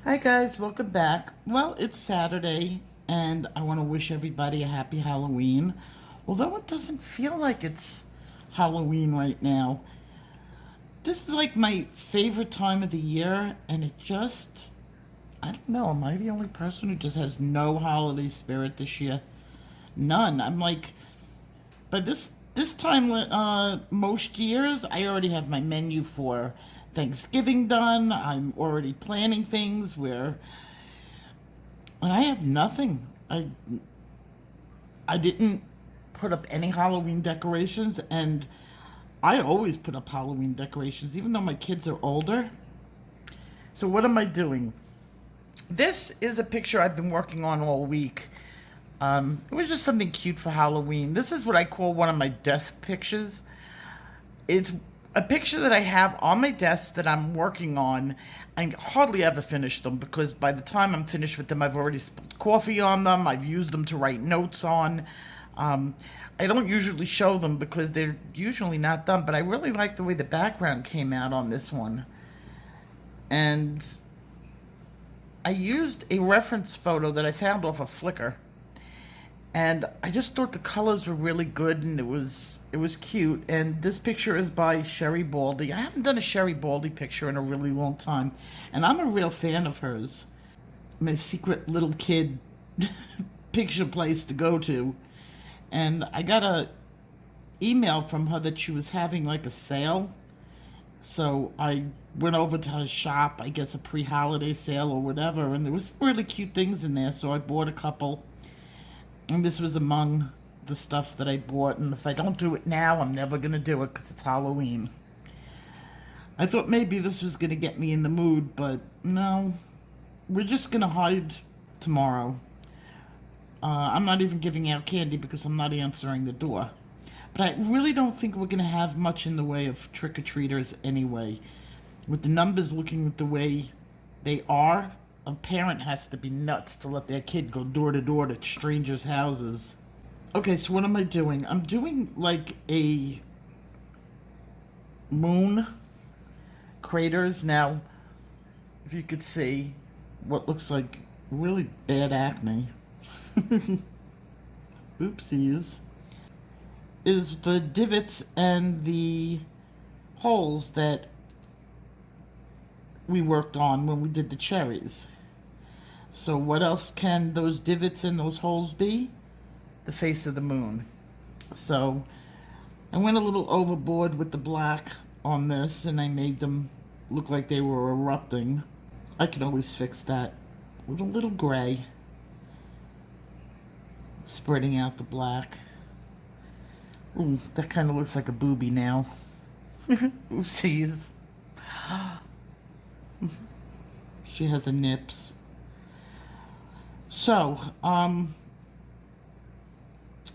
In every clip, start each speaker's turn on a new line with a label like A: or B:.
A: Hi guys, welcome back. Well, it's Saturday and I want to wish everybody a happy Halloween. Although it doesn't feel like it's Halloween right now. This is like my favorite time of the year and I don't know, am I the only person who just has no holiday spirit this year? None. I'm like but this time most years I already have my menu for Thanksgiving done. I'm already planning things where and I have nothing. I didn't put up any Halloween decorations, and I always put up Halloween decorations, even though my kids are older. So what am I doing? This is a picture I've been working on all week. It was just something cute for Halloween. This is what I call one of my desk pictures. It's a picture that I have on my desk that I'm working on. I hardly ever finish them because by the time I'm finished with them, I've already spilled coffee on them. I've used them to write notes on. Um, I don't usually show them because they're usually not done, but I really like the way the background came out on this one. And I used a reference photo that I found off of Flickr, and I just thought the colors were really good and it was cute. And this picture is by Sherry Baldy. I haven't done a Sherry Baldy picture in a really long time, and I'm a real fan of hers. My secret little kid picture place to go to. And I got a email from her that she was having like a sale. So I went over to her shop, I guess a pre-holiday sale or whatever, and there was really cute things in there. So I bought a couple, and this was among the stuff that I bought. And if I don't do it now, I'm never gonna do it because it's Halloween. I thought maybe this was gonna get me in the mood, but no, we're just gonna hide tomorrow. I'm not even giving out candy because I'm not answering the door. But I really don't think we're going to have much in the way of trick or treaters anyway. With the numbers looking the way they are, a parent has to be nuts to let their kid go door to door to strangers' houses. Okay, so what am I doing? I'm doing like a moon craters. Now, if you could see what looks like really bad acne. Oopsies. Is the divots and the holes that we worked on when we did the cherries. So what else can those divots and those holes be? The face of the moon. So I went a little overboard with the black on this and I made them look like they were erupting. I can always fix that with a little gray, spreading out the black. Ooh, that kind of looks like a booby now. Oopsies. She has a nips. So,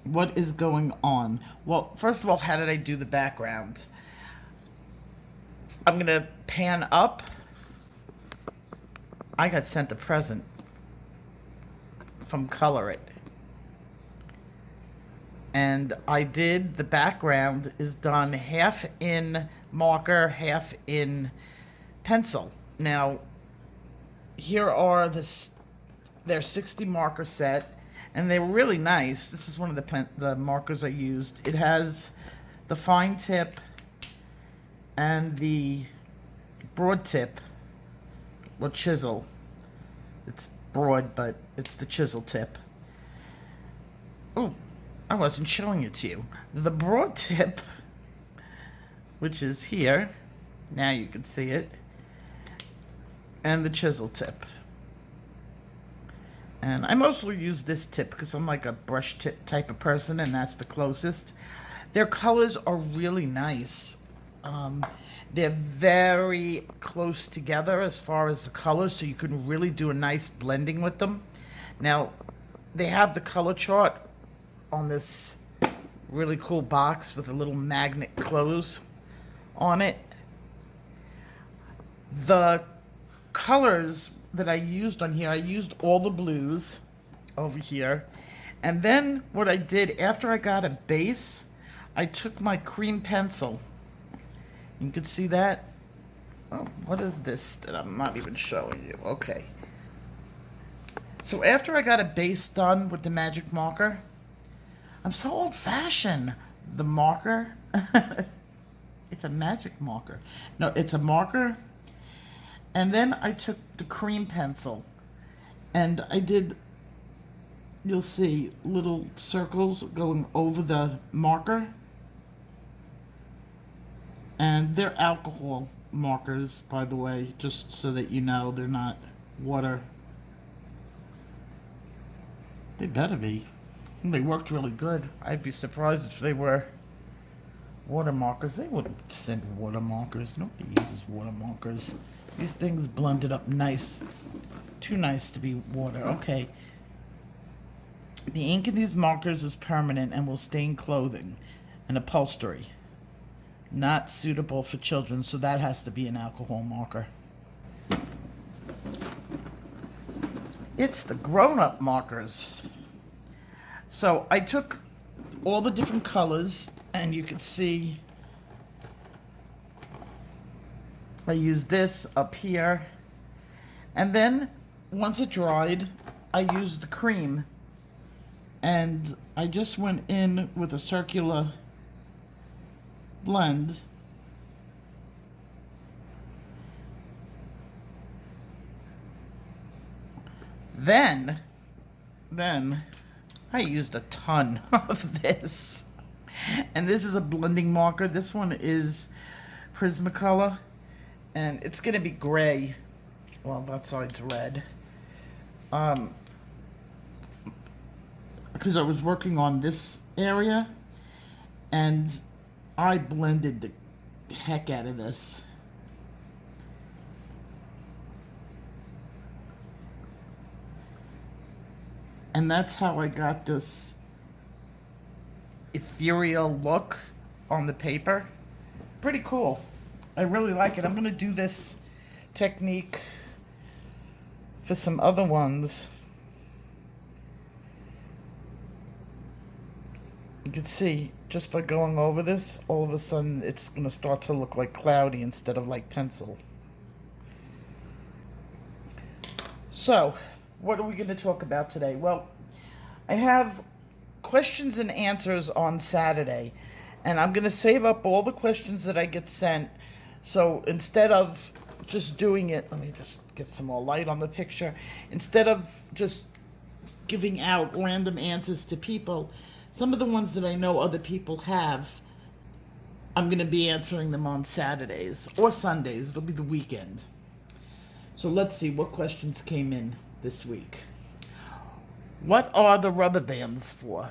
A: what is going on? Well, first of all, how did I do the background? I'm gonna pan up. I got sent a present from Color It. And I did, the background is done half in marker, half in pencil. Now, here are their 60 marker set, and they were really nice. This is one of the markers I used. It has the fine tip and the broad tip, or chisel. It's broad, but it's the chisel tip. Oh, I wasn't showing it to you. The broad tip, which is here, now you can see it, and the chisel tip. And I mostly use this tip because I'm like a brush tip type of person, and that's the closest. Their colors are really nice. They're very close together as far as the colors, so you can really do a nice blending with them. Now, they have the color chart on this really cool box with a little magnet close on it. The colors that I used on here, I used all the blues over here. And then what I did after I got a base, I took my cream pencil. You can see that? Oh, what is this that I'm not even showing you? Okay. So after I got a base done with the magic marker, I'm so old-fashioned. The marker, it's a magic marker. No, it's a marker. And then I took the cream pencil and I did, you'll see little circles going over the marker. And they're alcohol markers, by the way, just so that you know they're not water. They better be. They worked really good. I'd be surprised if they were water markers. They wouldn't send water markers. Nobody uses water markers. These things blended up nice. Too nice to be water. Okay. The ink in these markers is permanent and will stain clothing and upholstery. Not suitable for children, so that has to be an alcohol marker. It's the grown-up markers. So I took all the different colors, and you can see I used this up here. And then, once it dried, I used the cream. And I just went in with a circular blend. Then I used a ton of this. And this is a blending marker. This one is Prismacolor. And it's going to be gray. Well, that side's red. Because I was working on this area. And I blended the heck out of this. And that's how I got this ethereal look on the paper. Pretty cool. I really like it. I'm going to do this technique for some other ones. You can see, just by going over this, all of a sudden it's going to start to look like cloudy instead of like pencil. So, what are we going to talk about today? Well, I have questions and answers on Saturday, and I'm going to save up all the questions that I get sent. So instead of just doing it, let me just get some more light on the picture. Instead of just giving out random answers to people, some of the ones that I know other people have, I'm going to be answering them on Saturdays or Sundays. It'll be the weekend. So let's see what questions came in this week. What are the rubber bands for?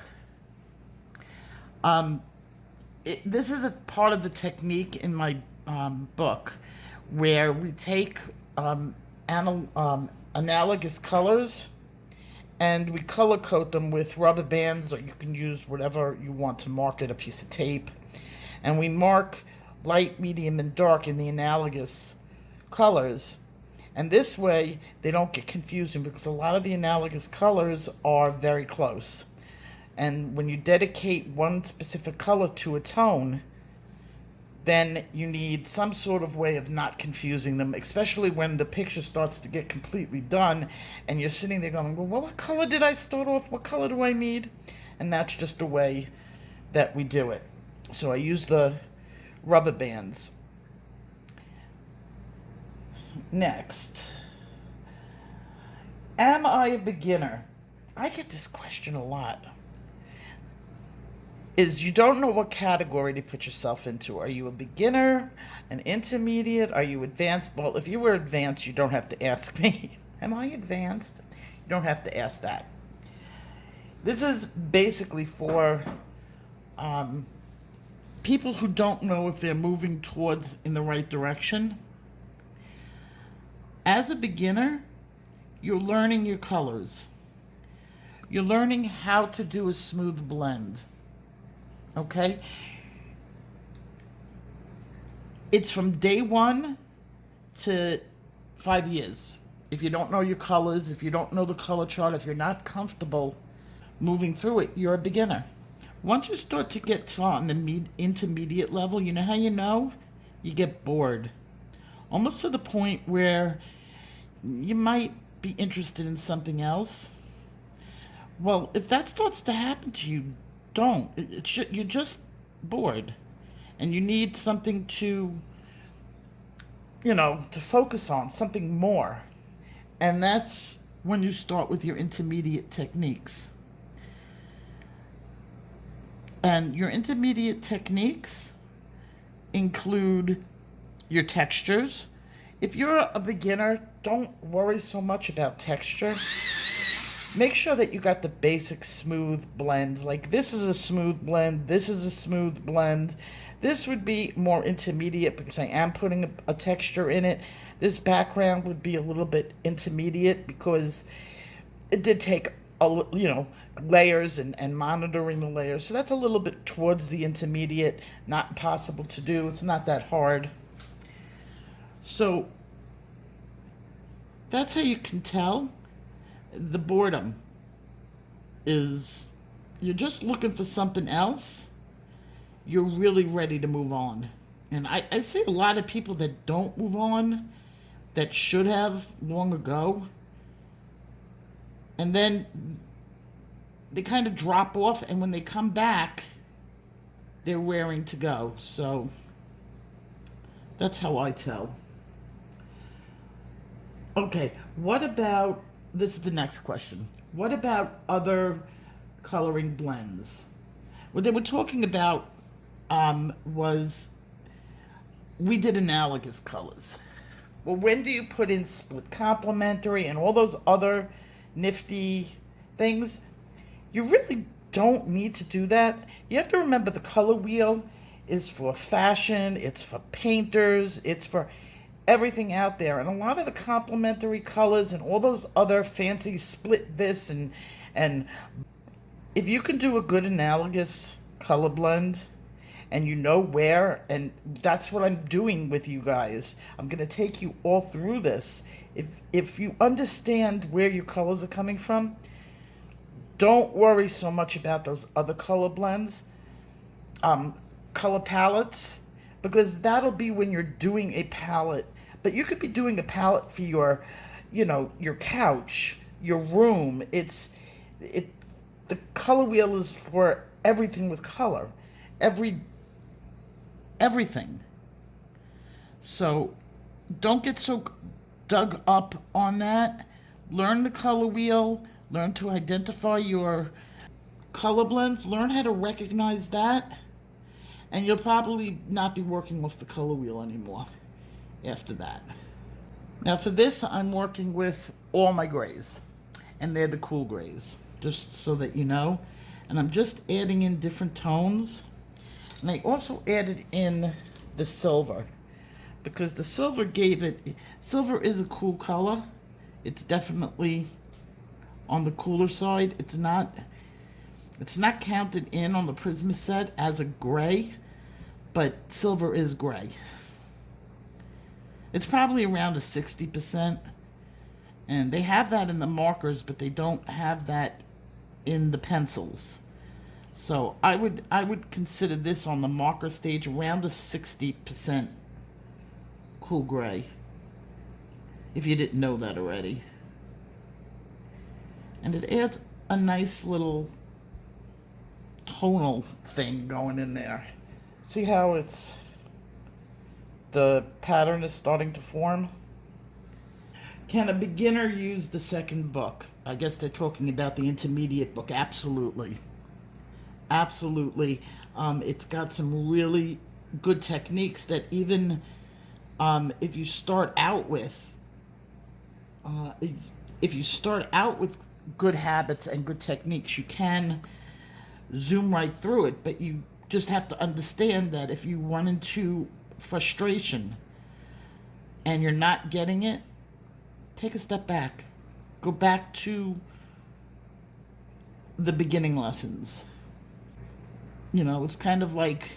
A: This is a part of the technique in my book where we take analogous colors and we color coat them with rubber bands, or you can use whatever you want to mark it, a piece of tape. And we mark light, medium, and dark in the analogous colors. And this way, they don't get confusing because a lot of the analogous colors are very close. And when you dedicate one specific color to a tone, then you need some sort of way of not confusing them, especially when the picture starts to get completely done and you're sitting there going, well, what color did I start off? What color do I need? And that's just the way that we do it. So I use the rubber bands. Next, am I a beginner? I get this question a lot. You don't know what category to put yourself into. Are you a beginner, an intermediate? Are you advanced? Well, if you were advanced, you don't have to ask me. Am I advanced? You don't have to ask that. This is basically for people who don't know if they're moving towards in the right direction. As a beginner, you're learning your colors. You're learning how to do a smooth blend. Okay? It's from day 1 to 5 years. If you don't know your colors, if you don't know the color chart, if you're not comfortable moving through it, you're a beginner. Once you start to get to on the intermediate level, you know how you know? You get bored. almost to the point where you might be interested in something else. Well, if that starts to happen to you, don't. You're just bored, and you need something to, to focus on, something more. And that's when you start with your intermediate techniques. And your intermediate techniques include your textures. If you're a beginner, don't worry so much about texture. Make sure that you got the basic smooth blends. Like this is a smooth blend, this is a smooth blend. This would be more intermediate because I am putting a texture in it. This background would be a little bit intermediate because it did take layers and monitoring the layers. So that's a little bit towards the intermediate, not impossible to do. It's not that hard. So that's how you can tell the boredom is you're just looking for something else. You're really ready to move on. And I see a lot of people that don't move on that should have long ago. And then they kind of drop off, and when they come back, they're raring to go. So that's how I tell. Okay, what about, this is the next question. What about other coloring blends? What they were talking about was we did analogous colors. Well, when do you put in split complementary and all those other nifty things? You really don't need to do that. You have to remember the color wheel is for fashion, it's for painters, it's for everything out there. And a lot of the complementary colors and all those other fancy split this and if you can do a good analogous color blend and you know where, and that's what I'm doing with you guys. I'm going to take you all through this. If you understand where your colors are coming from, don't worry so much about those other color blends, color palettes, because that'll be when you're doing a palette. But you could be doing a palette for your, your couch, your room. The color wheel is for everything with color, everything. So don't get so dug up on that. Learn the color wheel. Learn to identify your color blends. Learn how to recognize that. And you'll probably not be working with the color wheel anymore after that. Now for this, I'm working with all my grays. And they're the cool grays, just so that you know. And I'm just adding in different tones. And I also added in the silver, because the silver silver is a cool color. It's definitely on the cooler side. It's not counted in on the Prisma set as a gray, but silver is gray. It's probably around a 60%. And they have that in the markers, but they don't have that in the pencils. So I would consider this on the marker stage around a 60% cool gray, if you didn't know that already. And it adds a nice little tonal thing going in there. See how the pattern is starting to form? Can a beginner use the second book? I guess they're talking about the intermediate book. Absolutely. Absolutely. It's got some really good techniques that even if you start out with good habits and good techniques, you can zoom right through it. But you just have to understand that if you run into frustration and you're not getting it, take a step back. Go back to the beginning lessons. It's kind of like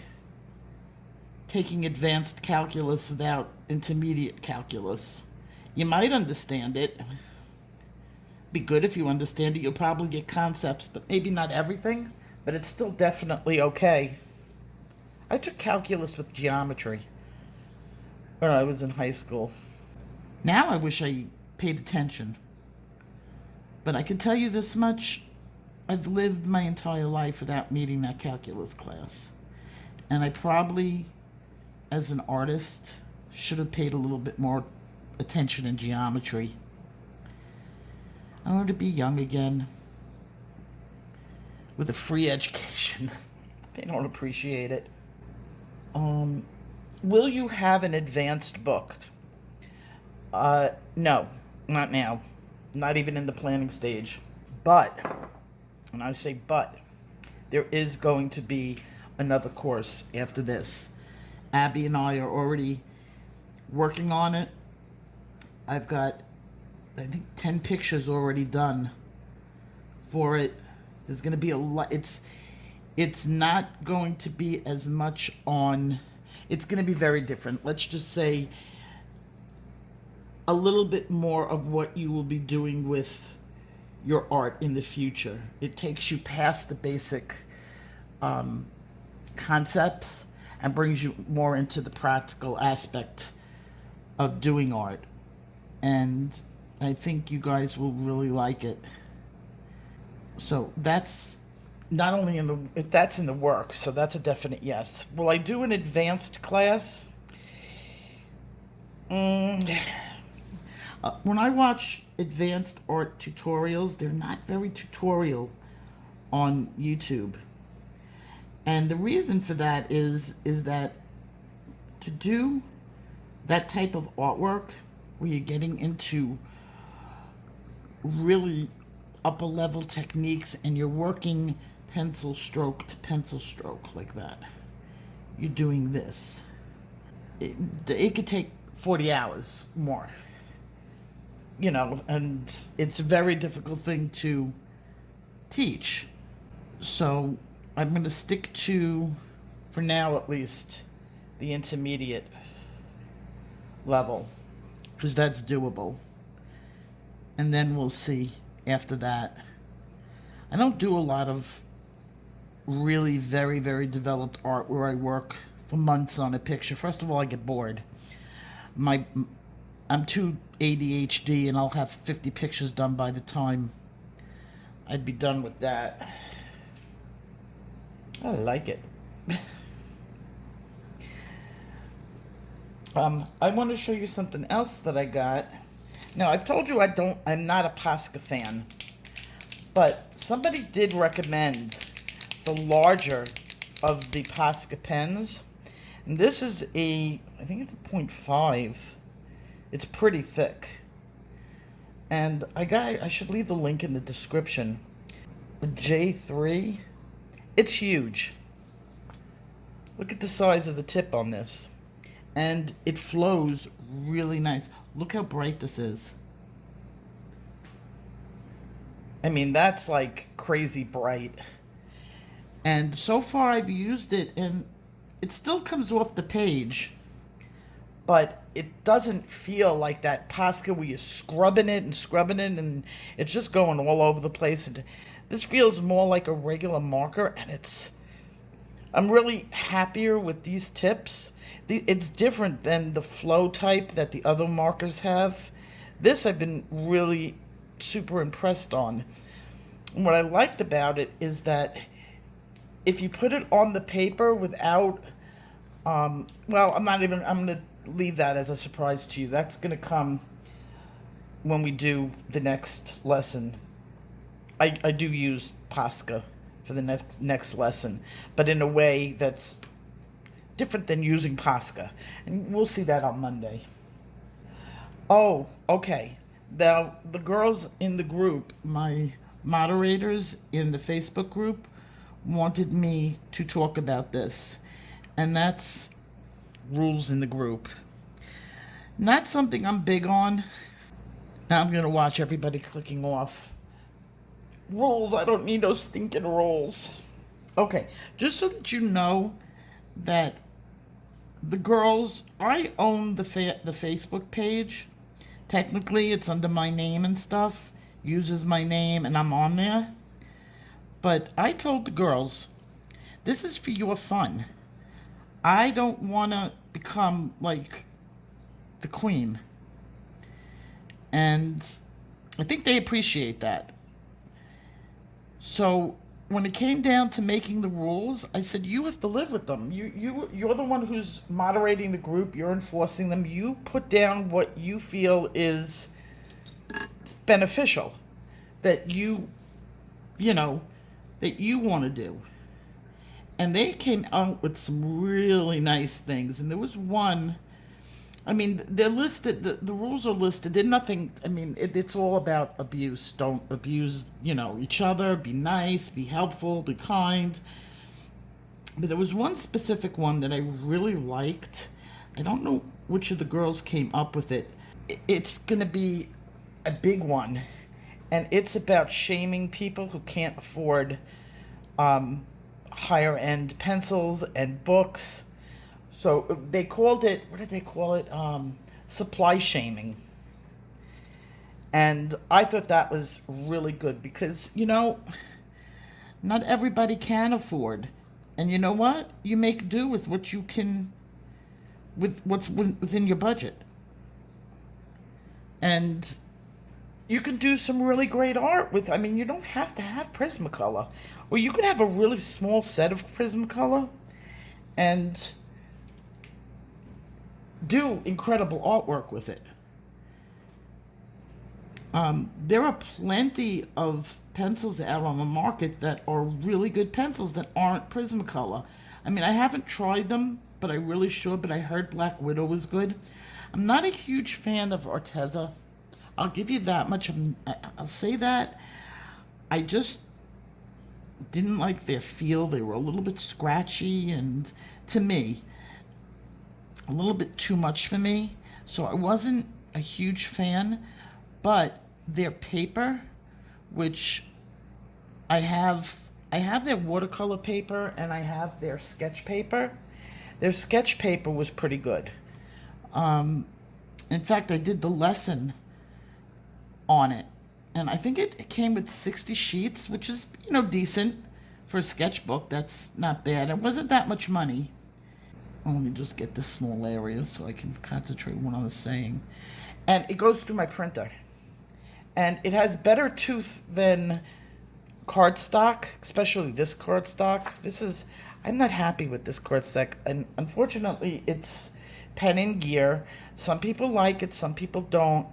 A: taking advanced calculus without intermediate calculus. You might understand it. Be good if you understand it. You'll probably get concepts, but maybe not everything. But it's still definitely okay. I took calculus with geometry. when I was in high school. Now I wish I paid attention. But I can tell you this much, I've lived my entire life without needing that calculus class. And I probably, as an artist, should have paid a little bit more attention in geometry. I want to be young again with a free education. They don't appreciate it. Will you have an advanced book? No, not now. Not even in the planning stage. But, and I say but, there is going to be another course after this. Abby and I are already working on it. I've got, I think, 10 pictures already done for it. There's going to be a lot. It's not going to be as much on, it's going to be very different. Let's just say a little bit more of what you will be doing with your art in the future. It takes you past the basic concepts and brings you more into the practical aspect of doing art. And I think you guys will really like it. So that's not only that's in the works, so that's a definite yes. Will I do an advanced class? When I watch advanced art tutorials, they're not very tutorial on YouTube. And the reason for that is that to do that type of artwork where you're getting into really upper level techniques and you're working pencil stroke to pencil stroke like that, you're doing this. It could take 40 hours more. And it's a very difficult thing to teach. So I'm going to stick to, for now at least, the intermediate level, because that's doable. And then we'll see after that. I don't do a lot of really very, very developed art where I work for months on a picture. First of all, I get bored. I'm too ADHD, and I'll have 50 pictures done by the time I'd be done with that. I like it. I want to show you something else that I got. Now, I've told you I'm not a Posca fan, but somebody did recommend the larger of the Posca pens. And this is I think it's a 0.5. It's pretty thick. And I should leave the link in the description. The J3, it's huge. Look at the size of the tip on this. And it flows really nice. Look how bright this is. I mean, that's like crazy bright. And so far I've used it and it still comes off the page, but it doesn't feel like that Posca where you're scrubbing it and it's just going all over the place. And this feels more like a regular marker, and I'm really happier with these tips. It's different than the flow type that the other markers have. This I've been really super impressed on. And what I liked about it is that if you put it on the paper without, I'm going to leave that as a surprise to you. That's going to come when we do the next lesson. I do use Posca for the next lesson, but in a way that's different than using Posca. And we'll see that on Monday. Oh, okay. Now, the girls in the group, my moderators in the Facebook group, wanted me to talk about this. And that's rules in the group. Not something I'm big on. Now I'm going to watch everybody clicking off. Rules, I don't need those stinking rules. Okay, just so that you know that the girls, I own the Facebook page. Technically, it's under my name and stuff. Uses my name and I'm on there. But I told the girls, this is for your fun. I don't want to become like the queen. And I think they appreciate that. So when it came down to making the rules, I said, you have to live with them. You're the one who's moderating the group. You're enforcing them. You put down what you feel is beneficial, that you know, that you want to do. And they came out with some really nice things. And there was one, I mean, they're listed, the rules are listed. They're nothing, I mean, it's all about abuse. Don't abuse, each other. Be nice, be helpful, be kind. But there was one specific one that I really liked. I don't know which of the girls came up with it. It's going to be a big one. And it's about shaming people who can't afford higher end pencils and books. So they called it, what did they call it? Supply shaming. And I thought that was really good because, not everybody can afford. And you know what? You make do with what you can, with what's within your budget. And you can do some really great art with, I mean, you don't have to have Prismacolor. Or you could have a really small set of Prismacolor and do incredible artwork with it. There are plenty of pencils out on the market that are really good pencils that aren't Prismacolor. I mean, I haven't tried them, but I really should. But I heard Black Widow was good. I'm not a huge fan of Arteza. I'll give you that much. I'll say that. I just didn't like their feel. They were a little bit scratchy, and to me, a little bit too much for me. So I wasn't a huge fan. But their paper, which I have their watercolor paper and I have their sketch paper. Their sketch paper was pretty good. In fact, I did the lesson on it, and I think it came with 60 sheets, which is, decent for a sketchbook. That's not bad. It wasn't that much money. Oh, let me just get this small area so I can concentrate on what I was saying. And it goes through my printer. And it has better tooth than cardstock, especially this cardstock. I'm not happy with this cardstock. And unfortunately, it's pen and gear. Some people like it, some people don't.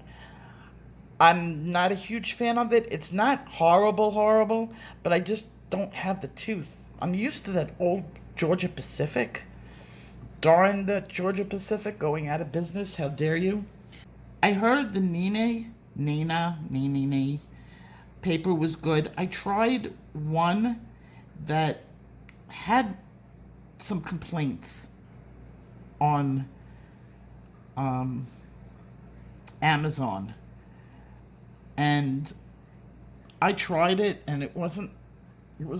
A: I'm not a huge fan of it. It's not horrible, but I just don't have the tooth. I'm used to that old Georgia Pacific. Darn the Georgia Pacific going out of business. How dare you? I heard the Nina paper was good. I tried one that had some complaints on Amazon. And I tried it and it was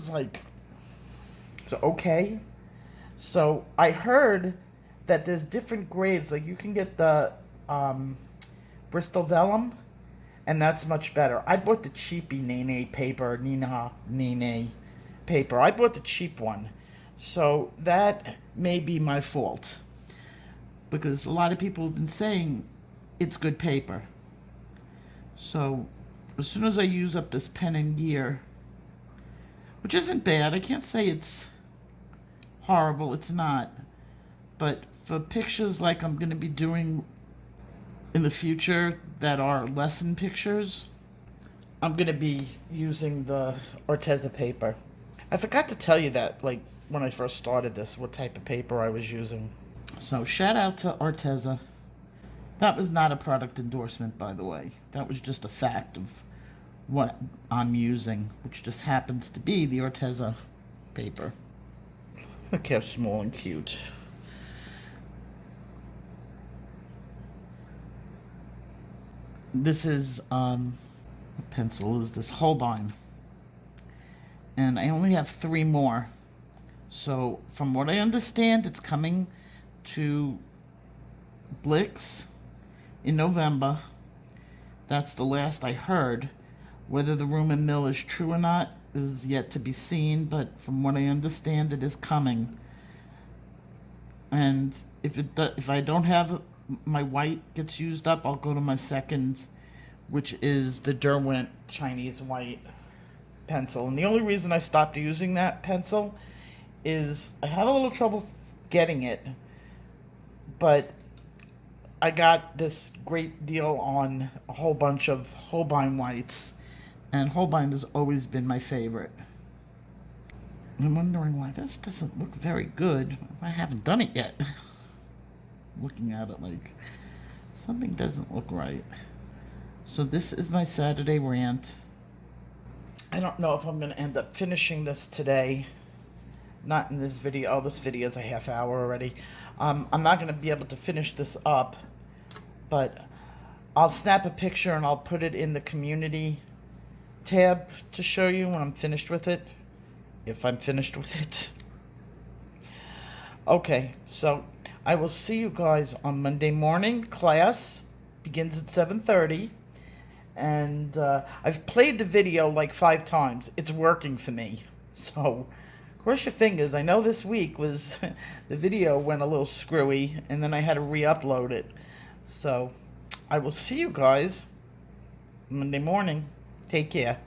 A: like, so okay. So I heard that there's different grades. Like you can get the Bristol Vellum, and that's much better. I bought the cheapy Nene paper, Nene paper. I bought the cheap one. So that may be my fault. Because a lot of people have been saying it's good paper. So as soon as I use up this pen and gear, which isn't bad, I can't say it's horrible, it's not. But for pictures like I'm going to be doing in the future that are lesson pictures, I'm going to be using the Arteza paper. I forgot to tell you that, like, when I first started this, what type of paper I was using. So, shout out to Arteza. That was not a product endorsement, by the way. That was just a fact of what I'm using, which just happens to be the Arteza paper. Look how small and cute. This is, what pencil is this? Holbein. And I only have 3 more. So, from what I understand, it's coming to Blix in November. That's the last I heard. Whether the rumor mill is true or not is yet to be seen, but from what I understand, it is coming. And if I don't have my white gets used up, I'll go to my second, which is the Derwent Chinese white pencil. And the only reason I stopped using that pencil is I had a little trouble getting it, but I got this great deal on a whole bunch of Holbein whites, and Holbein has always been my favorite. I'm wondering why this doesn't look very good. I haven't done it yet. Looking at it like something doesn't look right. So this is my Saturday rant. I don't know if I'm going to end up finishing this today. Not in this video. Oh, this video is a half hour already. I'm not going to be able to finish this up, but I'll snap a picture and I'll put it in the community tab to show you when I'm finished with it. If I'm finished with it. Okay, so I will see you guys on Monday morning. Class begins at 7:30. And I've played the video like 5 times. It's working for me. So, cross your fingers. I know this week was the video went a little screwy, and then I had to re-upload it. So, I will see you guys Monday morning. Take care.